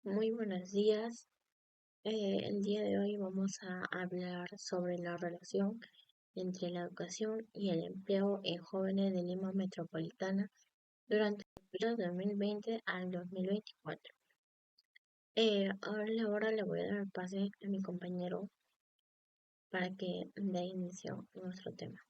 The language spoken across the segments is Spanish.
Muy buenos días. El día de hoy vamos a hablar sobre la relación entre la educación y el empleo en jóvenes de Lima Metropolitana durante el periodo 2020 al 2024. Ahora le voy a dar el pase a mi compañero para que dé inicio a nuestro tema.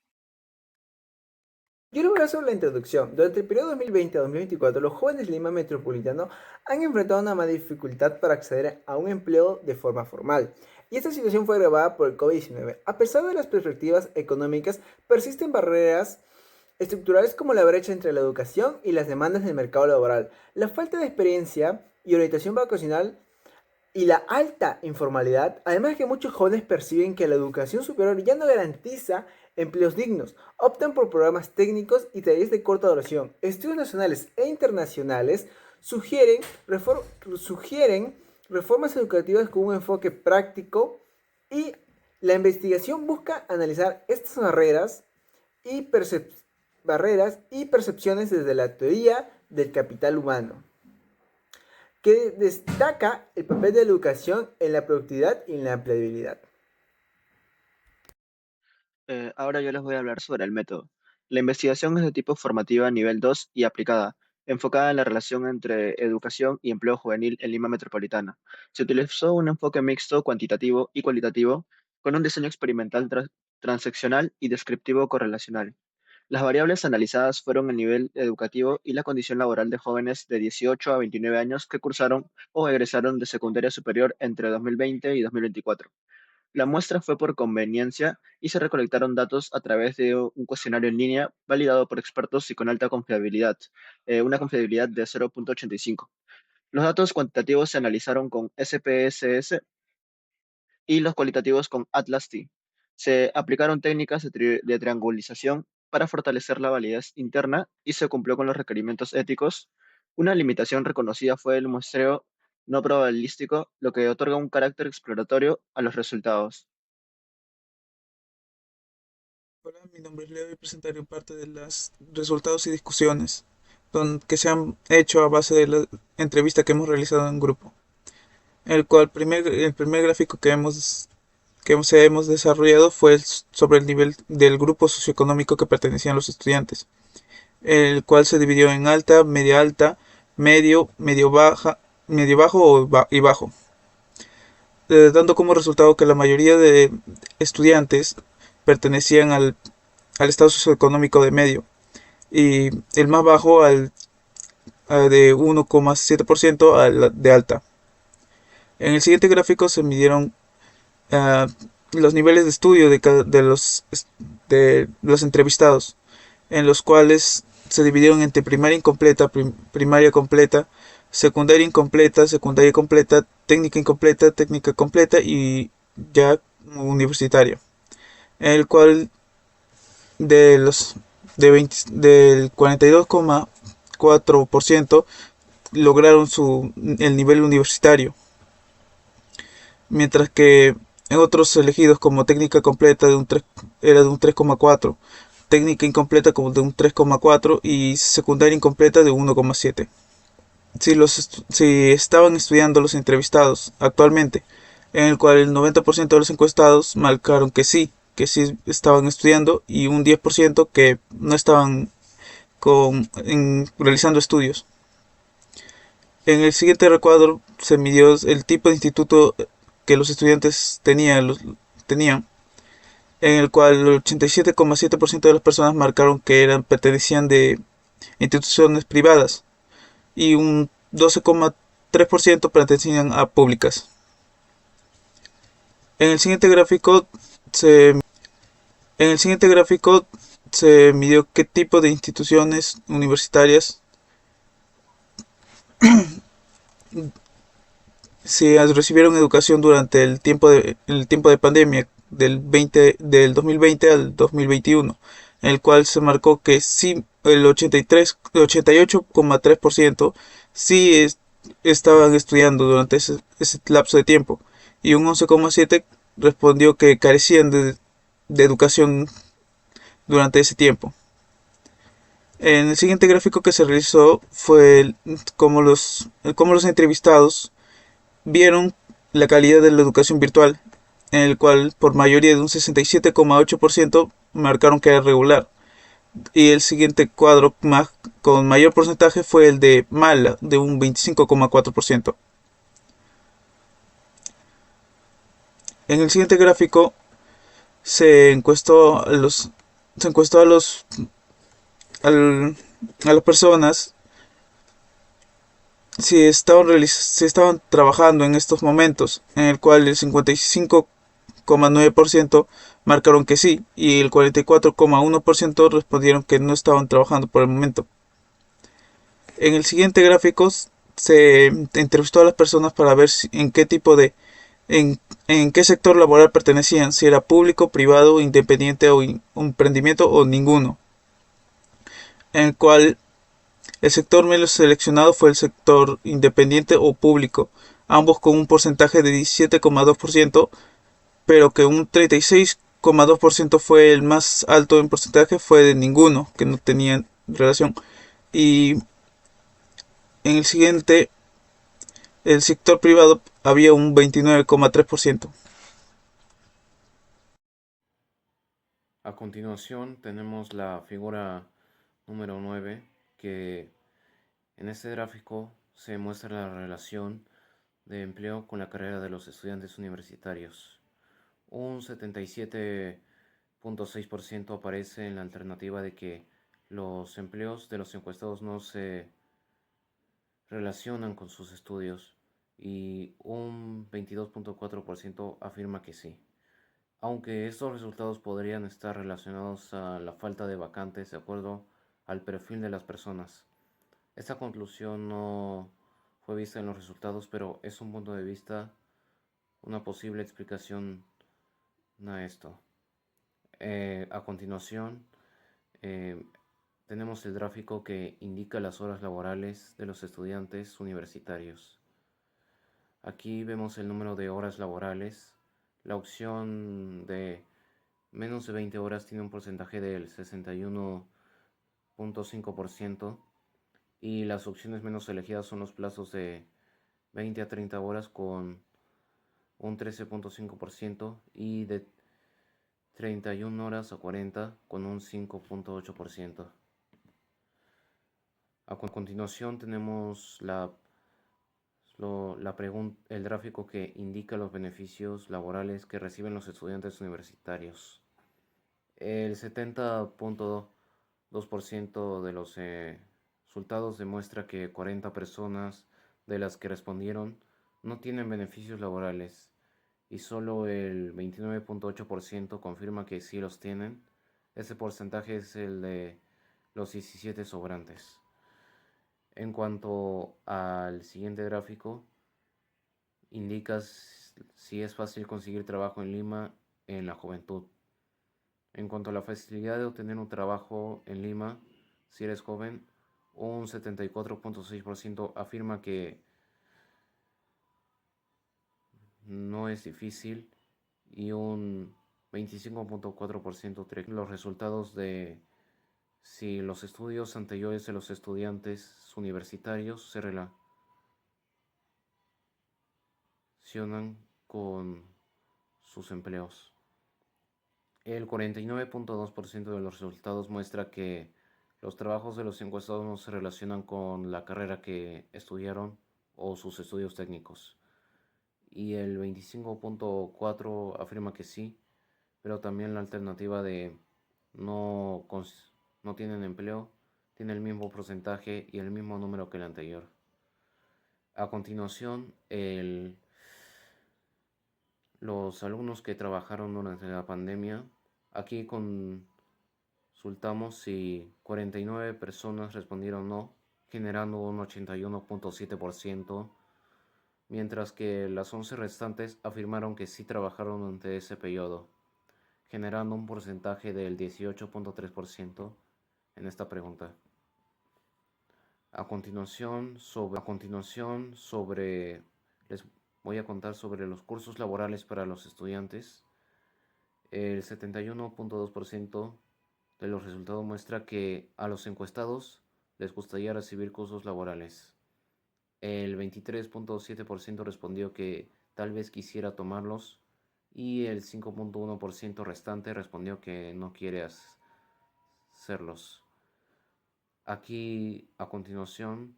Yo les voy a hacer la introducción. Durante el periodo 2020 a 2024, los jóvenes de Lima Metropolitano han enfrentado una más dificultad para acceder a un empleo de forma formal. Y esta situación fue agravada por el COVID-19. A pesar de las perspectivas económicas, persisten barreras estructurales como la brecha entre la educación y las demandas del mercado laboral, la falta de experiencia y orientación vocacional y la alta informalidad, además que muchos jóvenes perciben que la educación superior ya no garantiza empleos dignos, optan por programas técnicos y talleres de corta duración. Estudios nacionales e internacionales sugieren reformas educativas con un enfoque práctico y la investigación busca analizar estas barreras y percepciones desde la teoría del capital humano que destaca el papel de la educación en la productividad y en la empleabilidad. Ahora yo les voy a hablar sobre el método. La investigación es de tipo formativa nivel 2 y aplicada, enfocada en la relación entre educación y empleo juvenil en Lima Metropolitana. Se utilizó un enfoque mixto cuantitativo y cualitativo con un diseño experimental transaccional y descriptivo correlacional. Las variables analizadas fueron el nivel educativo y la condición laboral de jóvenes de 18 a 29 años que cursaron o egresaron de secundaria superior entre 2020 y 2024. La muestra fue por conveniencia y se recolectaron datos a través de un cuestionario en línea validado por expertos y con alta confiabilidad, una confiabilidad de 0.85. Los datos cuantitativos se analizaron con SPSS y los cualitativos con Atlas T. Se aplicaron técnicas de triangulización para fortalecer la validez interna y se cumplió con los requerimientos éticos. Una limitación reconocida fue el muestreo no probabilístico, lo que otorga un carácter exploratorio a los resultados. Hola, mi nombre es Leo y presentaré parte de los resultados y discusiones que se han hecho a base de la entrevista que hemos realizado en grupo. El primer gráfico que hemos desarrollado fue sobre el nivel del grupo socioeconómico que pertenecían los estudiantes, el cual se dividió en alta, medio, medio bajo y bajo, dando como resultado que la mayoría de estudiantes pertenecían al estado socioeconómico de medio y el más bajo de 1,7% de alta. En el siguiente gráfico se midieron uh, los niveles de estudio de los entrevistados, en los cuales se dividieron entre primaria incompleta, primaria completa, secundaria completa, técnica completa y ya universitaria, en el cual de los del 42,4% lograron el nivel universitario, mientras que en otros elegidos como técnica completa era de un 3,4, técnica incompleta como de un 3,4 y secundaria incompleta de 1,7. Si estaban estudiando los entrevistados actualmente, en el cual el 90% de los encuestados marcaron que sí estaban estudiando y un 10% que no estaban realizando estudios. En el siguiente recuadro se midió el tipo de instituto que los estudiantes tenían, en el cual el 87,7% de las personas marcaron que pertenecían de instituciones privadas y un 12,3% pertenecían a públicas. En el siguiente gráfico se, en el siguiente gráfico se midió qué tipo de instituciones universitarias si recibieron educación durante el tiempo de pandemia del 2020 al 2021, en el cual se marcó que sí, el 88,3% sí estaban estudiando durante ese lapso de tiempo, y un 11,7% respondió que carecían de educación durante ese tiempo. En el siguiente gráfico que se realizó fue cómo los entrevistados vieron la calidad de la educación virtual, en el cual por mayoría de un 67,8% marcaron que era regular. Y el siguiente cuadro con mayor porcentaje fue el de mala, de un 25,4%. En el siguiente gráfico se encuestó a los se encuestó a los al- a las personas si estaban trabajando en estos momentos, en el cual el 55,9% marcaron que sí y el 44,1% respondieron que no estaban trabajando por el momento. En el siguiente gráfico se entrevistó a las personas para ver en qué tipo de en qué sector laboral pertenecían, si era público, privado, independiente o emprendimiento o ninguno, en el cual el sector menos seleccionado fue el sector independiente o público, ambos con un porcentaje de 17,2%, pero que un 36,2% fue el más alto en porcentaje, fue de ninguno, que no tenían relación. Y en el siguiente, el sector privado había un 29,3%. A continuación tenemos la figura número 9, que en este gráfico se muestra la relación de empleo con la carrera de los estudiantes universitarios. Un 77,6% aparece en la alternativa de que los empleos de los encuestados no se relacionan con sus estudios y un 22,4% afirma que sí. Aunque estos resultados podrían estar relacionados a la falta de vacantes de acuerdo al perfil de las personas. Esta conclusión no fue vista en los resultados, pero es un punto de vista, una posible explicación a esto. A continuación, eh, tenemos el gráfico que indica las horas laborales de los estudiantes universitarios. Aquí vemos el número de horas laborales. La opción de menos de 20 horas tiene un porcentaje del 61,5% y las opciones menos elegidas son los plazos de 20 a 30 horas con un 13,5% y de 31 horas a 40 con un 5,8%. A continuación tenemos el gráfico que indica los beneficios laborales que reciben los estudiantes universitarios. El 70,2% de los resultados demuestra que 40 personas de las que respondieron no tienen beneficios laborales y solo el 29,8% confirma que sí los tienen. Ese porcentaje es el de los 17 sobrantes. En cuanto al siguiente gráfico, indica si es fácil conseguir trabajo en Lima en la juventud. En cuanto a la facilidad de obtener un trabajo en Lima, si eres joven, un 74,6% afirma que no es difícil y un 25,4% cree que los resultados de si los estudios anteriores de los estudiantes universitarios se relacionan con sus empleos. El 49,2% de los resultados muestra que los trabajos de los encuestados no se relacionan con la carrera que estudiaron o sus estudios técnicos. Y el 25,4% afirma que sí, pero también la alternativa de no, no tienen empleo tiene el mismo porcentaje y el mismo número que el anterior. A continuación, los alumnos que trabajaron durante la pandemia, aquí consultamos si 49 personas respondieron no, generando un 81,7%, mientras que las 11 restantes afirmaron que sí trabajaron durante ese periodo, generando un porcentaje del 18,3% en esta pregunta. A continuación, les voy a contar sobre los cursos laborales para los estudiantes. El 71,2% de los resultados muestra que a los encuestados les gustaría recibir cursos laborales. El 23.7% respondió que tal vez quisiera tomarlos y el 5.1% restante respondió que no quiere hacerlos. Aquí a continuación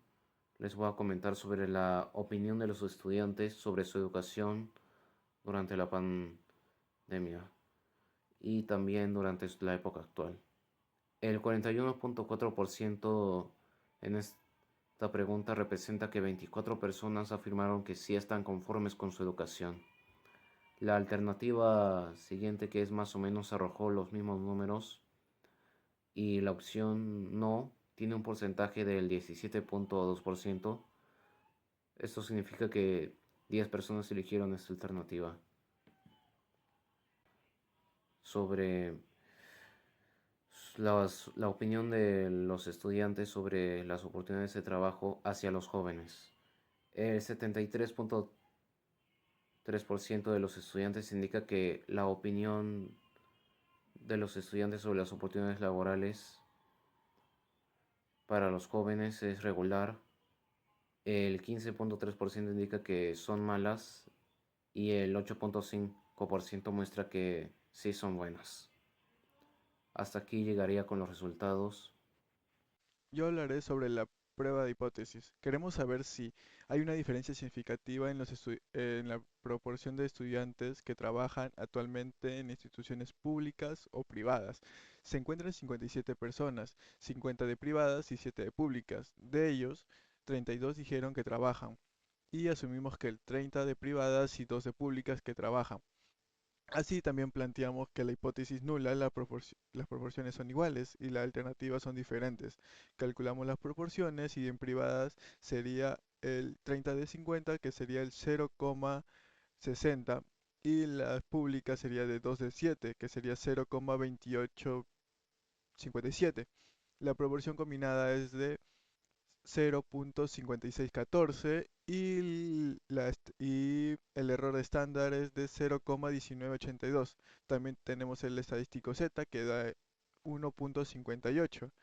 les voy a comentar sobre la opinión de los estudiantes sobre su educación durante la pandemia y también durante la época actual. El 41.4% en esta pregunta representa que 24 personas afirmaron que sí están conformes con su educación. La alternativa siguiente, que es más o menos, arrojó los mismos números, y la opción no tiene un porcentaje del 17.2%. Esto significa que 10 personas eligieron esta alternativa. Sobre la opinión de los estudiantes sobre las oportunidades de trabajo hacia los jóvenes. El 73.3% de los estudiantes indica que la opinión de los estudiantes sobre las oportunidades laborales para los jóvenes es regular. El 15.3% indica que son malas y el 8.5% muestra que sí son buenas. Hasta aquí llegaría con los resultados. Yo hablaré sobre la prueba de hipótesis. Queremos saber si hay una diferencia significativa en en la proporción de estudiantes que trabajan actualmente en instituciones públicas o privadas. Se encuentran 57 personas, 50 de privadas y 7 de públicas. De ellos, 32 dijeron que trabajan y asumimos que el 30 de privadas y 2 de públicas que trabajan. Así también planteamos que la hipótesis nula, las proporciones son iguales y las alternativas son diferentes. Calculamos las proporciones y en privadas sería el 30 de 50, que sería el 0,60, y las públicas sería de 2 de 7, que sería 0,2857. La proporción combinada es de 0,5614 y el error estándar es de 0,1982. También tenemos el estadístico Z que da 1,58.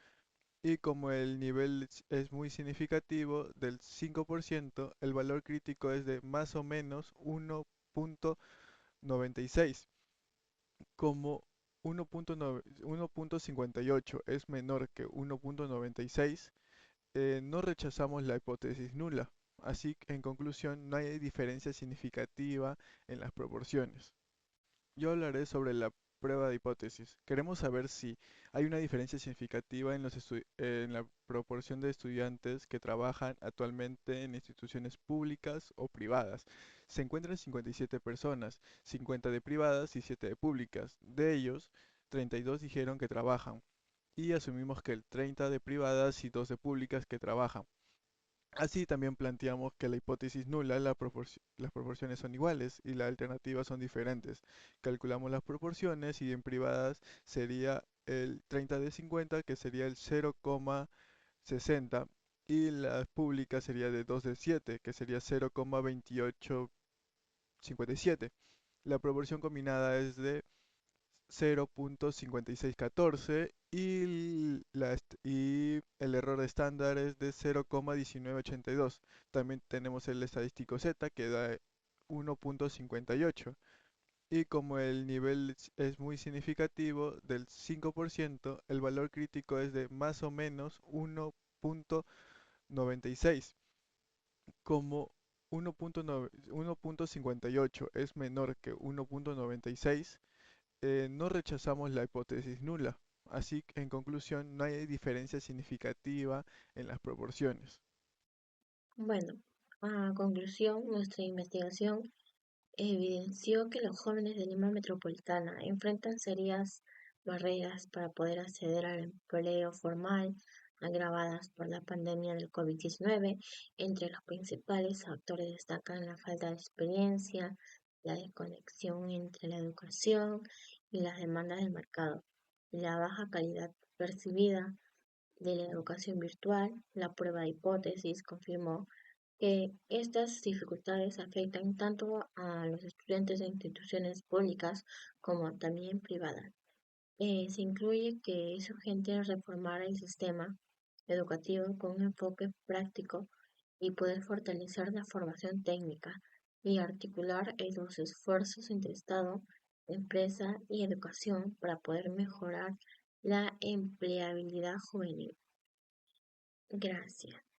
Y como el nivel es muy significativo del 5%, el valor crítico es de más o menos 1,96. Como 1,58 es menor que 1,96, no rechazamos la hipótesis nula. Así, en conclusión, no hay diferencia significativa en las proporciones. Yo hablaré sobre la prueba de hipótesis. Queremos saber si hay una diferencia significativa en en la proporción de estudiantes que trabajan actualmente en instituciones públicas o privadas. Se encuentran 57 personas, 50 de privadas y 7 de públicas. De ellos, 32 dijeron que trabajan y asumimos que el 30 de privadas y 2 de públicas que trabajan. Así también planteamos que la hipótesis nula, las proporciones son iguales y las alternativas son diferentes. Calculamos las proporciones y en privadas sería el 30 de 50, que sería el 0,60, y las públicas sería de 2 de 7, que sería 0,2857. La proporción combinada es de 0,5614 y el error estándar es de 0,1982. También tenemos el estadístico Z que da 1,58. Y como el nivel es muy significativo del 5%, el valor crítico es de más o menos 1,96. Como 1,58 es menor que 1,96, no rechazamos la hipótesis nula. Así, en conclusión, no hay diferencia significativa en las proporciones. Bueno, a conclusión, nuestra investigación evidenció que los jóvenes de Lima Metropolitana enfrentan serias barreras para poder acceder al empleo formal, agravadas por la pandemia del COVID-19. Entre los principales factores destacan la falta de experiencia, la desconexión entre la educación y las demandas del mercado, la baja calidad percibida de la educación virtual. La prueba de hipótesis confirmó que estas dificultades afectan tanto a los estudiantes de instituciones públicas como también privadas. Se incluye que es urgente reformar el sistema educativo con un enfoque práctico y poder fortalecer la formación técnica y articular los esfuerzos entre Estado, empresa y educación para poder mejorar la empleabilidad juvenil. Gracias.